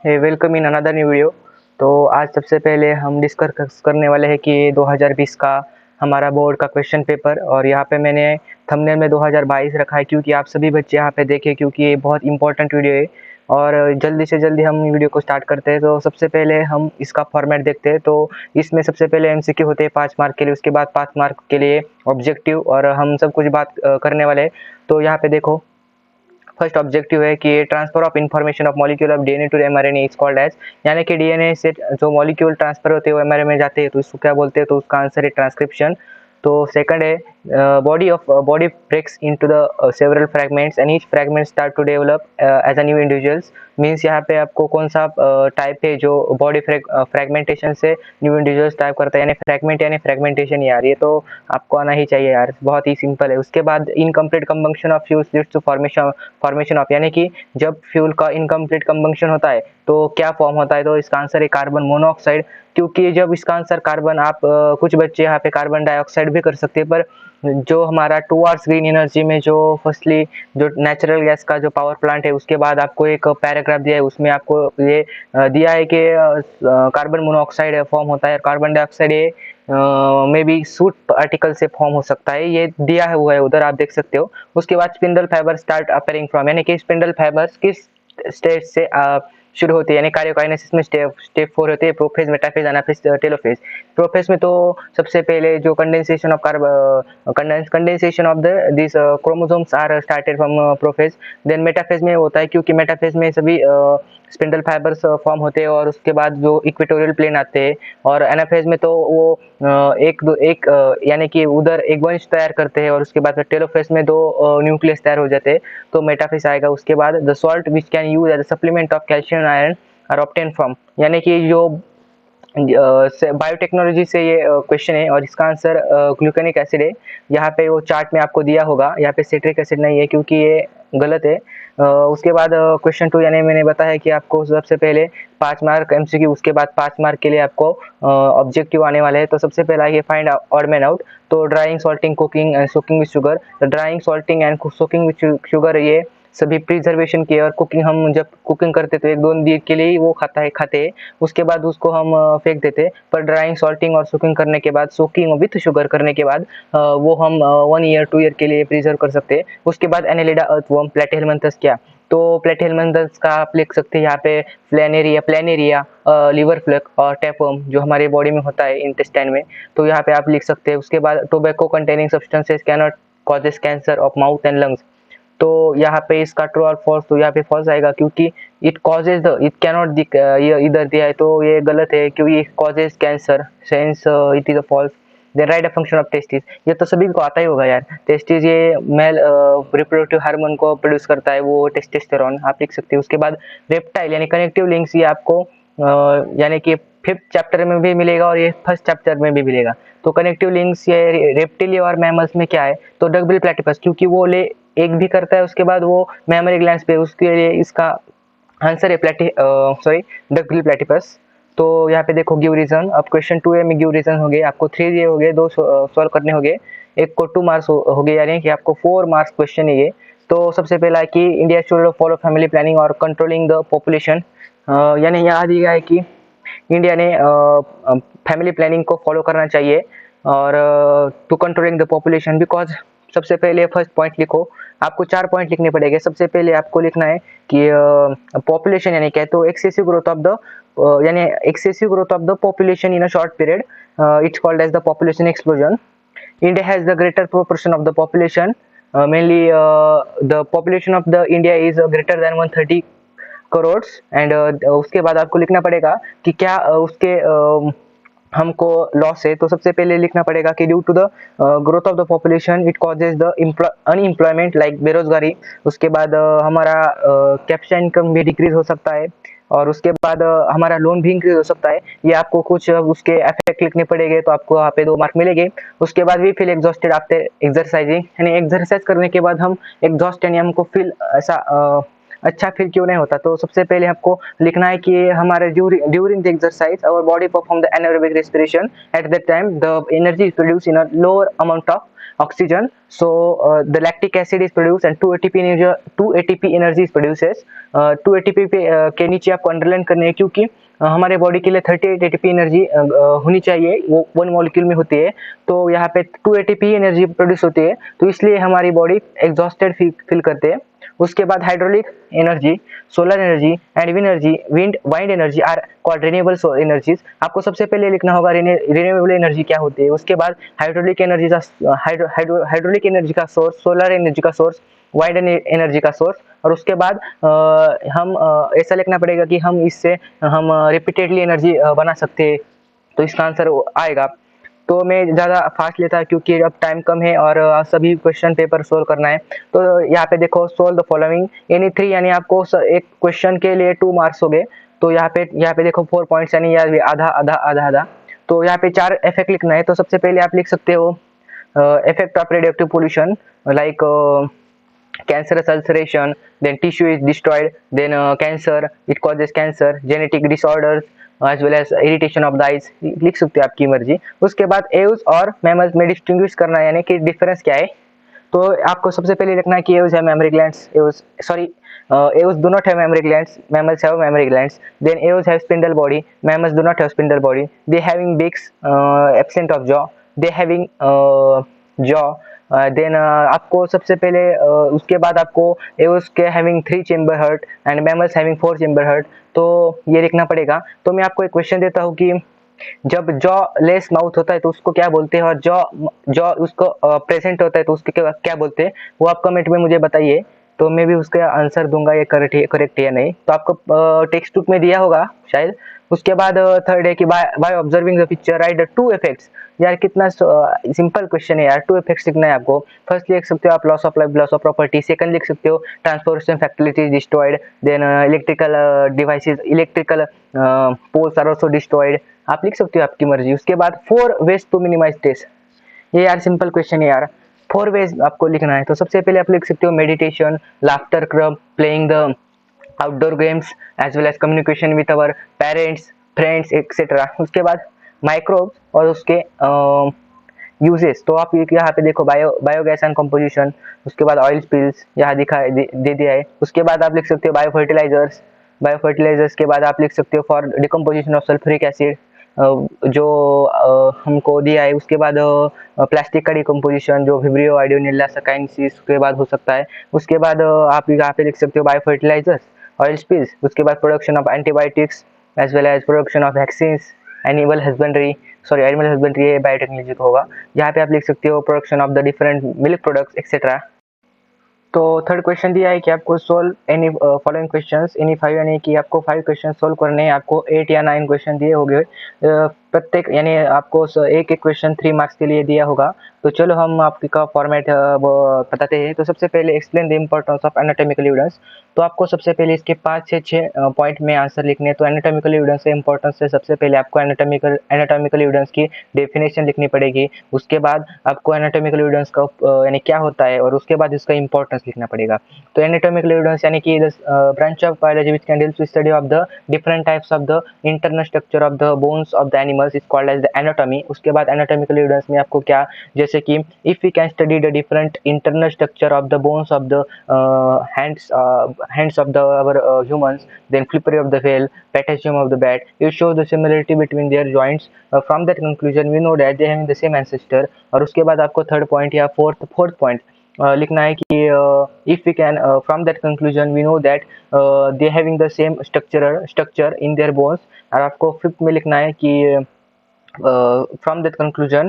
Welcome in another new video. तो आज सबसे पहले हम डिस्कस करने वाले हैं कि 2020 का हमारा बोर्ड का क्वेश्चन पेपर, और यहाँ पे मैंने थंबनेल में 2022 रखा है क्योंकि आप सभी बच्चे यहाँ पे देखें, क्योंकि ये बहुत इंपॉर्टेंट वीडियो है। और जल्दी से जल्दी हम वीडियो को स्टार्ट करते हैं। तो सबसे पहले हम इसका फॉर्मेट देखते हैं। तो इसमें सबसे पहले एमसीक्यू होते हैं 5 मार्क के लिए, उसके बाद 5 मार्क के लिए ऑब्जेक्टिव, और हम सब कुछ बात करने वाले हैं। तो यहाँ पे देखो, फर्स्ट ऑब्जेक्टिव है कि transfer of information of molecule of DNA to mRNA is called as, यानी कि डीएनए से जो मॉलिक्यूल ट्रांसफर होते हैं वो एमआरएनए में जाते हैं, तो इसको क्या बोलते हैं? तो उसका आंसर है ट्रांसक्रिप्शन। तो सेकंड है body breaks into the several fragments and each fragment start to develop as a new individuals. Means यहाँ पे आपको कौन सा टाइप है जो बॉडी फ्रैगमेंटेशन से न्यू इंडिविजुअल्स टाइप करता है, यानी फ्रैगमेंट यानी फ्रैगमेंटेशन। यार ये तो आपको आना ही चाहिए यार, बहुत ही सिंपल है। उसके बाद incomplete combustion of fuels leads to formation of, यानी कि जब फ्यूल का इनकम्प्लीट कंबंक्शन होता है तो क्या फॉर्म होता है? तो इसका आंसर है कार्बन मोनोऑक्साइड। क्योंकि जब इसका आंसर कार्बन, आप कुछ बच्चे यहाँ पे कार्बन डाइऑक्साइड भी कर सकते हैं, पर जो हमारा 2 आवर्स ग्रीन एनर्जी में जो फर्स्टली जो नेचुरल गैस का जो पावर प्लांट है, उसके बाद आपको एक पैराग्राफ दिया है, उसमें आपको ये दिया है कि कार्बन मोनोऑक्साइड फॉर्म होता है, कार्बन डाइऑक्साइड ये मे बी सूट पार्टिकल से फॉर्म हो सकता है, ये दिया है हुआ है उधर, आप देख सकते हो। उसके बाद spindle fibre start appearing from, यानी कि स्पिंडल फाइबर्स किस स्टेज से शुरू होती है, यानी कार्योकाइनेसिस में स्टेप 4 होते हैं, prophase, metaphase, anaphase, telophase. Prophase में तो सबसे पहले जो condensation of the this chromosomes are started from prophase. Then metaphase में होता है, क्योंकि मेटाफेज में सभी स्पिंडल फाइबर्स फॉर्म होते हैं, और उसके बाद जो इक्वेटोरियल प्लेन आते हैं। और एनाफेज में तो वो यानी कि उधर एक वंश तैयार करते हैं, और उसके बाद टेलोफेज में 2 न्यूक्लियस तैयार हो जाते हैं, तो मेटाफेज आएगा। उसके बाद the salt which can use as supplement of calcium iron are obtain from, यानी कि जो बायोटेक्नोलॉजी से ये क्वेश्चन है, और इसका आंसर ग्लूकोनिक एसिड है। यहाँ पे वो चार्ट में आपको दिया होगा, यहाँ पे सिट्रिक एसिड नहीं है क्योंकि ये गलत है। उसके बाद क्वेश्चन 2, यानी मैंने बताया कि आपको सबसे पहले 5 मार्क एमसीक्यू, उसके बाद 5 मार्क के लिए आपको ऑब्जेक्टिव आने वाले हैं। तो सबसे पहला ये फाइंड ऑड मैन आउट। तो drawing, salting, cooking and soaking with sugar. Drawing, salting and soaking with sugar ये सभी प्रिजर्वेशन की, और कुकिंग हम जब कुकिंग करते तो 1-2 दिन के लिए ही वो खाते हैं, उसके बाद उसको हम फेंक देते। पर ड्राइंग, सॉल्टिंग और सोकिंग करने के बाद, सोकिंग विथ शुगर करने के बाद वो हम 1 ईयर 2 ईयर के लिए प्रिजर्व कर सकते हैं। उसके बाद एनेलिडा अर्थवर्म, प्लेटिहेल्मिन्थस क्या? तो प्लेटिहेल्मिन्थस का आप लिख सकते हैं यहाँ पे प्लेनेरिया, लिवर फ्लक और टैपवर्म जो हमारे बॉडी में होता है इंटेस्टाइन में, तो यहाँ पे आप लिख सकते हैं। उसके बाद tobacco containing substances cannot causes cancer of mouth and lungs. तो यहाँ पे इसका ट्रू और फॉल्स, तो यहाँ पे फॉल्स आएगा क्योंकि इट कैनॉट, ये इधर दिया है तो ये गलत है क्योंकि it causes cancer, since it is a false. Then right a function of testis, ये तो सभी को आता ही होगा यार। टेस्टिस ये मेल रिप्रोडक्टिव हार्मोन को प्रोड्यूस करता है, वो टेस्टोस्टेरोन, आप लिख सकते हो। उसके बाद रेप्टाइल यानी कनेक्टिव लिंक्स, ये आपको यानी कि 5th चैप्टर में भी मिलेगा और ये 1st चैप्टर में भी मिलेगा। तो कनेक्टिव लिंक्स ये रेप्टिलिया और मैमल्स में क्या है? तो डकबिल प्लेटिपस, क्योंकि वो ले एक भी करता है, उसके बाद वो मैमरी ग्लैंड्स पे, उसके लिए इसका आंसर है डकबिल प्लेटिपस। तो यहाँ पे देखो गिव रीजन। अब क्वेश्चन 2A में गिव रीजन हो गए, आपको 3 दिए हो गए, 2 सॉल्व करने हो गए, एक को 2 मार्क्स हो गए, यानी कि आपको 4 मार्क्स क्वेश्चन है ये। तो सबसे पहला है कि India should follow family planning और कंट्रोलिंग द पॉपुलेशन, यानी यहाँ दिया है कि इंडिया ने फैमिली प्लानिंग को फॉलो करना चाहिए और to controlling the population, because सबसे पहले फर्स्ट पॉइंट लिखो, आपको 4 पॉइंट लिखने पड़ेंगे। सबसे पहले आपको लिखना है कि पॉपुलेशन यानी क्या है, तो excessive growth of the population in a short period, it's called as the population explosion. India has the greater proportion of the population, mainly the population of the India is greater than 130 crore. And उसके बाद आपको लिखना पड़ेगा कि क्या उसके हमको loss है। तो सबसे पहले लिखना पड़ेगा कि due to the growth of the population it causes the unemployment like बेरोजगारी। उसके बाद हमारा कैपिटल इनकम भी डिक्रीज हो सकता है, और उसके बाद हमारा लोन भी इंक्रीज हो सकता है। ये आपको कुछ उसके इफेक्ट लिखने पड़ेंगे, तो आपको यहाँ पे 2 मार्क मिलेंगे। उसके बाद we feel exhausted after exercising, यानी एक्सरसाइज करने के बाद हम एग्जॉस्ट, यानी हमको फील ऐसा अच्छा फील क्यों नहीं होता? तो सबसे पहले आपको लिखना है कि हमारे during the exercise our body perform the anaerobic respiration, at that time the energy is produced in a lower amount of oxygen, so the lactic acid is produced and 2 ATP energy is produces. 2 ATP के नीचे आपको underline करने है क्योंकि हमारे body के लिए 38 ATP energy होनी चाहिए, वो 1 मॉलिक्यूल में होती है। तो यहाँ पे 2 ATP एनर्जी प्रोड्यूस होती है, तो इसलिए हमारी बॉडी एग्जॉस्टेड फील करते हैं। उसके बाद hydraulic energy, solar energy and wind energy are called renewable energies. आपको सबसे पहले लिखना होगा रिन्यूएबल एनर्जी क्या होती है, उसके बाद हाइड्रोलिक एनर्जी का हाइड्रोलिक एनर्जी का सोर्स, सोलर एनर्जी का सोर्स, वाइंड एनर्जी का सोर्स, और उसके बाद हम ऐसा लिखना पड़ेगा कि हम इससे हम रिपीटेडली एनर्जी बना सकते हैं, तो इसका आंसर आएगा। तो मैं ज़्यादा फास्ट लेता क्योंकि अब टाइम कम है और सभी क्वेश्चन पेपर सोल्व करना है। तो यहाँ पे देखो, सोल्व द फॉलोइंग एनी 3, यानी आपको एक क्वेश्चन के लिए 2 मार्क्स हो गए। तो यहाँ पे देखो 4 पॉइंट्स, यानी यार आधा आधा आधा आधा। तो यहाँ पे 4 इफेक्ट लिखना है। तो सबसे पहले आप लिख सकते हो effect of radioactive pollution, like cancerous ulceration, then tissue is destroyed, then cancer, it causes cancer, genetic disorders, as well as irritation of the eyes, लिख सकते हो आपकी मर्जी। उसके बाद एव्स और मैमल्स में डिस्टिंग्विश करना है, यानी कि डिफरेंस क्या है। तो आपको सबसे पहले लिखना है कि एव्स है mammary glands, Aves do not have mammary glands, mammals have mammary glands, then Aves have spindle body, mammals do not have spindle body, they having beaks, absent of jaw, they having jaw, then आपको सबसे पहले उसके बाद आपको aves के having 3 chamber heart and mammals having 4 chamber heart, तो ये लिखना पड़ेगा। तो मैं आपको एक क्वेश्चन देता हूँ कि जब जॉ लेस माउथ होता है तो उसको क्या बोलते हैं, और जॉ जॉ उसको प्रेजेंट होता है तो उसके क्या बोलते हैं, वो आप कमेंट में मुझे बताइए। तो मैं भी उसका आंसर दूंगा ये करेक्ट है या नहीं। तो आपको टेक्स्ट बुक में दिया होगा शायद। उसके बाद थर्ड है कि by observing the picture right the 2 effects. यार कितना सिंपल क्वेश्चन है यार, 2 इफेक्ट्स लिखना है आपको। फर्स्ट लिख सकते हो आप loss of life, loss of property. Second लिख सकते हो transportation facilities destroyed, then electrical devices, electrical poles are also destroyed. आप लिख सकते हो आपकी मर्जी। उसके बाद 4 वेज टू मिनिमाइज स्ट्रेस। ये यार सिंपल क्वेश्चन है यार, 4 वेज आपको लिखना है। तो सबसे पहले आप लिख सकते हो meditation, laughter club, playing the outdoor games, as well as communication with our parents, friends etcetera. उसके बाद माइक्रोब्स और उसके यूजेस। तो आप यहाँ पे देखो बायोगैस एंड कंपोजिशन, उसके बाद ऑयल स्पिल्स यहाँ दे दिया है। उसके बाद आप लिख सकते हो बायोफर्टिलाइजर्स के बाद आप लिख सकते हो for decomposition of sulphuric acid, जो हमको दिया है। उसके बाद प्लास्टिक का डिकम्पोजिशन जो विब्रियो आयोडिनिला सकाइनेसिस के बाद हो सकता है। उसके बाद आप यहाँ पे लिख सकते हो बायोफर्टिलाइजर्स, ऑयल स्पिल्स, उसके बाद production of antibiotics as well as production of vaccines, animal husbandry ये बायोटेक्नोलॉजी का होगा। यहाँ पे आप लिख सकते हो production of the different milk products etcetera. तो थर्ड क्वेश्चन दिया है कि आपको solve any following questions any 5, यानी कि आपको 5 क्वेश्चन सोल्व करने हैं। आपको 8 या 9 क्वेश्चन दिए होंगे प्रत्येक, यानी आपको एक एक क्वेश्चन 3 मार्क्स के लिए दिया होगा। तो चलो हम आपका फॉर्मेट बताते हैं। तो सबसे पहले explain the importance of anatomical evidence. तो आपको सबसे पहले इसके 5 से 6 पॉइंट में आंसर लिखने हैं। तो एनाटॉमिकल एविडेंस के इंपॉर्टेंस से सबसे पहले आपको एनाटॉमिकल एविडेंस की डेफिनेशन लिखनी पड़ेगी। उसके बाद आपको एनाटॉमिकल एविडेंस का यानी क्या होता है, और उसके बाद इसका इंपॉर्टेंस लिखना पड़ेगा। तो एनाटॉमिकल एविडेंस यानी कि branch of biology which can deals with study of the different types of the internal structure of the bones of the animals is called as the anatomy. उसके बाद एनाटॉमिकल एविडेंस में आपको क्या, जैसे कि if we can study the different internal structure of the bones of the hands of our humans, then flippery of the whale, potassium of the bat, it shows the similarity between their joints. From that conclusion we know that they having the same ancestor। और उसके बाद आपको third point या fourth point लिखना है कि if we can from that conclusion we know that they having the same structure in their bones। और आपको फिफ्थ में लिखना है कि from that conclusion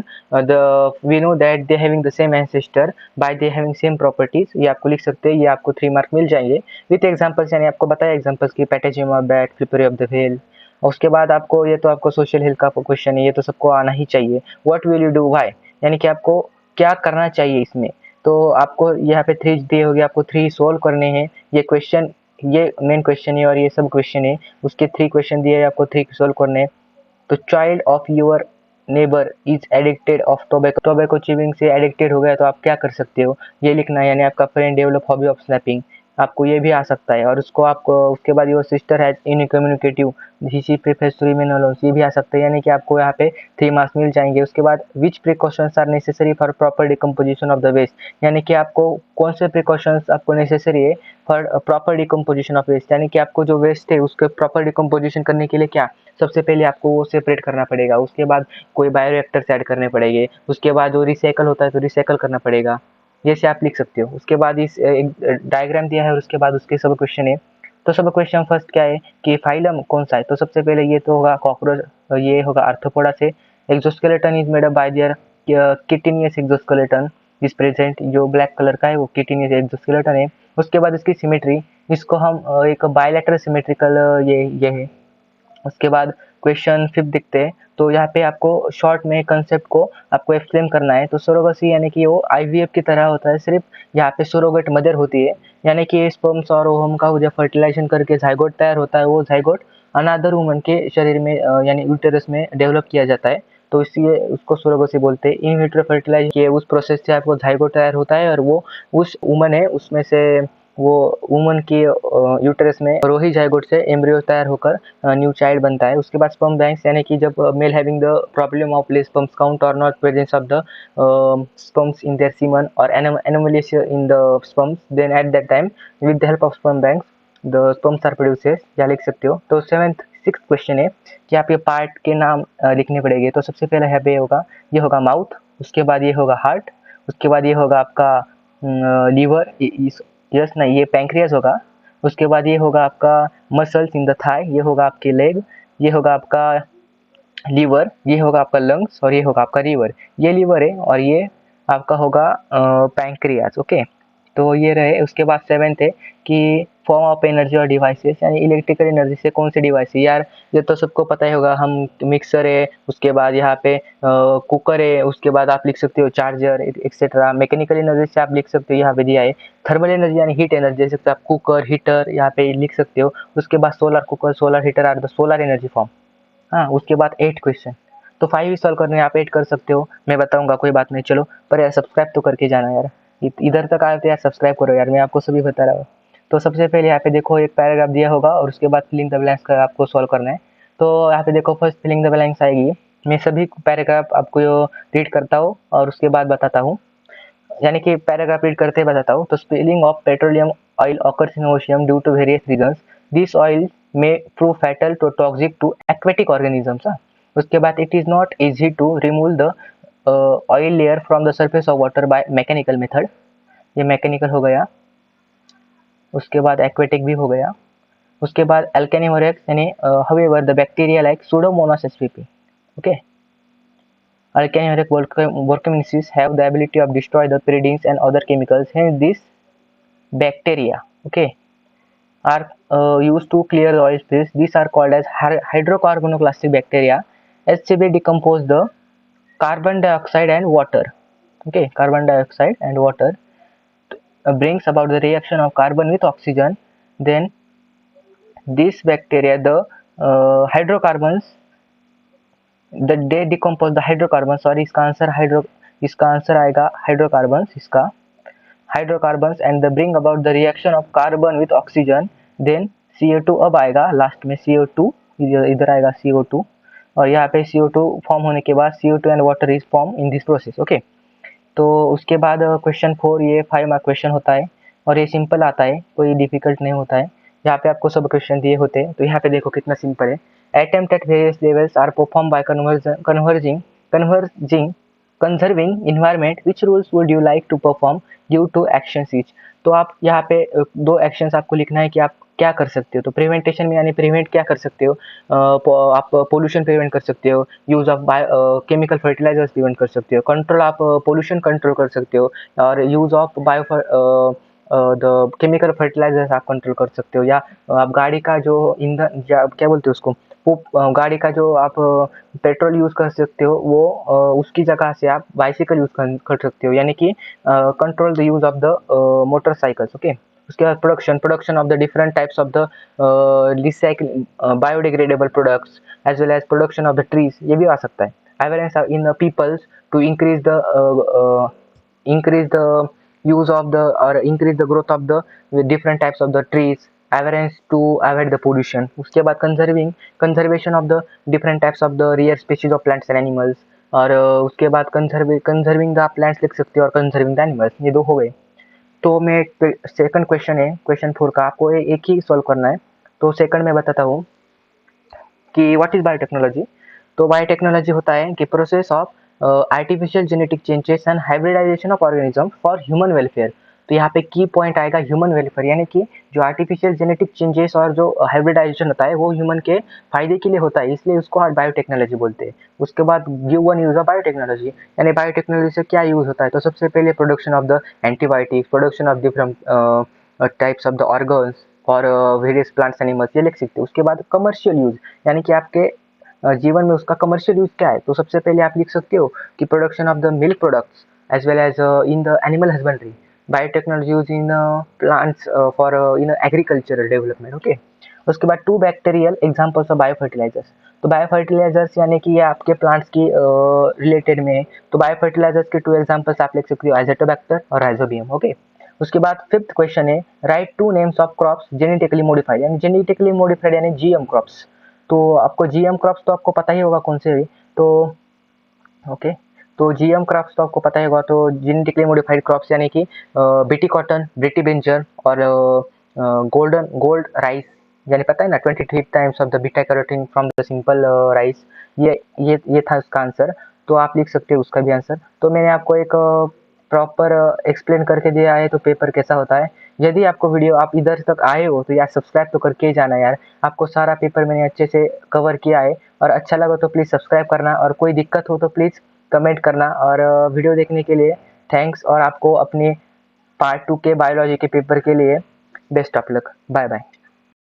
we know that they having the same ancestor by they having same properties। ये आपको लिख सकते हैं, ये आपको 3 मार्क मिल जाएंगे विथ एग्जांपल्स, यानी आपको बताया एग्जांपल्स की patagium of bat, flippers of the whale. उसके बाद आपको ये तो आपको सोशल हेल्थ का क्वेश्चन है, ये तो सबको आना ही चाहिए। What will you do why, यानी कि आपको क्या करना चाहिए इसमें। तो आपको यहाँ पे 3 दिए होंगे, आपको 3 सोल्व करने हैं। ये क्वेश्चन, ये मेन क्वेश्चन है और ये सब क्वेश्चन है, उसके 3 क्वेश्चन दिए, आपको 3 सोल्व करने हैं। तो child of your neighbour is addicted of tobacco chewing से एडिक्टेड हो गया तो आप क्या कर सकते हो, ये लिखना है। यानी आपका friend develop hobby of snapping, आपको ये भी आ सकता है। और उसको आपको उसके बाद your sister has incommunicative she prefers to remain alone, ये भी आ सकता है, यानी कि आपको यहाँ पे 3 मार्क्स मिल जाएंगे। उसके बाद which precautions are necessary for proper decomposition of the waste, यानी कि आपको कौन से प्रिकॉशंस आपको नेसेसरी है for proper decomposition of waste, यानी कि आपको जो वेस्ट है उसके प्रॉपर डिकम्पोजिशन करने के लिए क्या सबसे पहले आपको वो सेपरेट करना पड़ेगा, उसके बाद कोई बायोरिएक्टर्स ऐड करने पड़ेंगे, उसके बाद जो रिसाइकल होता है तो रिसाइकल करना पड़ेगा, जैसे आप लिख सकते हो। उसके बाद इस एक डायग्राम दिया है और उसके बाद उसके सब क्वेश्चन है। तो सब क्वेश्चन फर्स्ट क्या है कि फाइलम कौन सा है, तो सबसे पहले ये तो होगा कॉकरोच, ये होगा आर्थ्रोपोडा से। Exoskeleton is made up by their chitinous exoskeleton is present, जो ब्लैक कलर का है वो किटिनियस एक्सोस्केलेटन है। उसके बाद इसकी सिमेट्री, इसको हम एक बायलैटरल सिमेट्रिकल ये है। उसके बाद क्वेश्चन 5 देखते हैं। तो यहाँ पे आपको शॉर्ट में कंसेप्ट को आपको एक्सप्लेन करना है। तो सरोगेसी यानी कि वो आईवीएफ की तरह होता है, सिर्फ यहाँ पे सरोगेट मदर होती है, यानी कि स्पर्म्स और ओवम का जो फर्टिलाइजेशन करके जाइगोट तैयार होता है, वो जाइगोट अनदर वुमन के शरीर में यानी यूटेरस में डेवलप किया जाता है, तो इसलिए उसको सरोगेसी बोलते हैं। इन विट्रो फर्टिलाइजेशन के उस प्रोसेस से आपको जाइगोट तैयार होता है और वो उस वुमन है उसमें से वो वुमन की यूटेरस में रोही जाइगोट से एम्ब्रियो तैयार होकर न्यू चाइल्ड बनता है। उसके बाद स्पर्म बैंक्स, यानी कि जब male having the problem of less sperms count और not presence of the sperms in their semen और anomalies in the sperms, then at that time with the help of sperm banks the sperms are produces, या लिख सकते हो। तो 6th question है कि आप ये पार्ट के नाम लिखने पड़ेंगे। तो सबसे पहले यहाँ पे होगा, ये होगा माउथ, उसके बाद ये होगा हार्ट, उसके बाद ये होगा आपका लीवर, यस नहीं ये पैंक्रियास होगा। उसके बाद ये होगा आपका मसल्स इन द थाई, ये होगा आपके लेग, ये होगा आपका लीवर, ये होगा आपका लंग्स और ये होगा आपका लीवर। ये लीवर है और ये आपका होगा पैंक्रियास। ओके, तो ये रहे। उसके बाद 7th है कि फॉर्म ऑफ एनर्जी और डिवाइसेस, यानी इलेक्ट्रिकल एनर्जी से कौन से डिवाइस है। यार ये तो सबको पता ही होगा, हम मिक्सर है, उसके बाद यहाँ पे कुकर है, उसके बाद आप लिख सकते हो चार्जर एक्सेट्रा। मैकेनिकल एनर्जी से आप लिख सकते हो, यहाँ पे दिया है थर्मल एनर्जी यानी हीट एनर्जी, जैसे आप कुकर हीटर यहाँ पे लिख सकते हो। उसके बाद solar cooker solar heater are the solar energy form. हाँ, उसके बाद 8 क्वेश्चन, तो 5 ही सॉल्व करने आप 8 कर सकते हो, मैं बताऊंगा, कोई बात नहीं। चलो पर यार सब्सक्राइब तो करके जाना यार, इधर तक आए तो यार सब्सक्राइब करो यार, मैं आपको सभी बता रहा हूँ। तो सबसे पहले यहाँ पे देखो एक पैराग्राफ दिया होगा और उसके बाद फिलिंग द ब्लैंक्स का आपको सॉल्व करना है। तो यहाँ पे देखो फर्स्ट फिलिंग द ब्लैंक्स आएगी, मैं सभी पैराग्राफ आपको रीड करता हूँ और उसके बाद बताता हूँ, यानी कि पैराग्राफ रीड करते बताता हूँ। तो spilling of petroleum oil occurs in ocean due to various reasons. This oil may prove fatal to toxic to aquatic organisms. उसके बाद it is not easy to remove the oil layer from the surface of water by mechanical method. ये mechanical हो गया। उसके बाद aquatic भी हो गया। उसके बाद अल्केनिमोरेक्स यानी however the bacteria like Pseudomonas spp. Okay. Alkanimoric Workeminices have the ability of destroy the pyridines and other chemicals. Hence, these bacteria, okay, are used to clear the oil spills. These are called as hydrocarbonoclastic bacteria. HCB decompose the carbon dioxide and water. Okay, carbon dioxide and water brings about the reaction of carbon with oxygen. Then this bacteria, the hydrocarbons, they decompose the hydrocarbons. Sorry, इसका answer आएगा hydrocarbons, इसका hydrocarbons and the bring about the reaction of carbon with oxygen, then CO2 अब आएगा last में, CO2 इधर आएगा CO2, और यहाँ पे CO2 फॉर्म होने के बाद CO2 and water is form in this process. Okay, तो उसके बाद क्वेश्चन 4, ये 5 मार्क क्वेश्चन होता है और ये सिंपल आता है, कोई डिफिकल्ट नहीं होता है। यहाँ पे आपको सब क्वेश्चन दिए होते हैं, तो यहाँ पे देखो कितना सिंपल है। Attempt at various levels are perform by conserving environment, which rules would you like to perform due to actions each. तो आप यहाँ पे 2 एक्शंस आपको लिखना है कि आप क्या कर सकते हो। तो प्रिवेंटेशन में यानी प्रिवेंट क्या कर सकते हो, आप पोल्यूशन प्रिवेंट कर सकते हो, use of chemical fertilizers prevent कर सकते हो, कंट्रोल आप पोल्यूशन कंट्रोल कर सकते हो, और use of the chemical fertilizers आप कंट्रोल कर सकते हो, या आप गाड़ी का जो ईंधन क्या बोलते हो उसको, गाड़ी का जो आप पेट्रोल यूज कर सकते हो, वो उसकी जगह से आप बाइसिकल यूज कर सकते हो, यानी कि control the use of the motorcycles. Okay, उसके बाद production of the different types of the recycle biodegradable products as well as production of the trees, ये भी आ सकता है। Awareness in peoples to increase the use of the or increase the growth of the with different types of the trees, awareness to avoid the pollution. उसके बाद conservation of the different types of the rare species of plants and animals, और उसके बाद conserving the plants लिख सकते हो और conserving the animals, ये दो हो गए। तो मैं सेकंड क्वेश्चन है, क्वेश्चन 4 का आपको एक ही सॉल्व करना है। तो सेकंड में बताता हूँ कि व्हाट इज बायोटेक्नोलॉजी। तो बायोटेक्नोलॉजी होता है कि process of artificial genetic changes and hybridization of organism for human welfare. तो यहाँ पे की पॉइंट आएगा ह्यूमन वेलफेयर, यानी कि जो आर्टिफिशियल जेनेटिक चेंजेस और जो हाइब्रिडाइजेशन होता है वो ह्यूमन के फायदे के लिए होता है, इसलिए उसको बायोटेक्नोलॉजी बोलते हैं। उसके बाद give one use of biotechnology, यानी बायोटेक्नोलॉजी से क्या यूज होता है। तो सबसे पहले production of the antibiotics, production of different types of the organs for various plants animals, ये लिख सकते हो। उसके बाद कमर्शियल यूज, यानी कि आपके जीवन में उसका कमर्शियल यूज क्या है। तो सबसे पहले आप लिख सकते हो कि production of the milk products as well as in the animal husbandry, biotechnology use in plants for in agricultural development. Okay, उसके बाद two bacterial examples of biofertilizers. तो बायोफर्टिलाइजर्स यानी कि ये आपके प्लांट्स की रिलेटेड में है। तो बायोफर्टिलाइजर्स के टू एग्जांपल्स आप लिख सकते हो, एजोटोबैक्टर और राइजोबियम। ओके, उसके बाद फिफ्थ क्वेश्चन है right two names of crops genetically modified, यानी जेनेटिकली मॉडिफाइड यानी जीएम क्रॉप्स। तो आपको जीएम क्रॉप्स तो आपको पता ही होगा कौन से। तो ओके, तो जीएम क्रॉप्स तो आपको पता ही होगा। तो जेनेटिकली मॉडिफाइड क्रॉप्स यानी कि बीटी कॉटन, ब्रिटी ब्रिंजल और गोल्ड राइस, यानी पता है ना 23 times of the beta carotene from the simple rice. ये था उसका आंसर। तो आप लिख सकते हो उसका भी आंसर। तो मैंने आपको एक प्रॉपर एक्सप्लेन करके दिया है तो पेपर कैसा होता है। यदि आपको वीडियो आप इधर तक आए हो तो यार सब्सक्राइब तो करके ही जाना यार। आपको सारा पेपर मैंने अच्छे से कवर किया है, और अच्छा लगा तो प्लीज़ सब्सक्राइब करना, और कोई दिक्कत हो तो प्लीज़ कमेंट करना। और वीडियो देखने के लिए थैंक्स, और आपको अपने पार्ट 2 के बायोलॉजी के पेपर के लिए best of luck. Bye bye.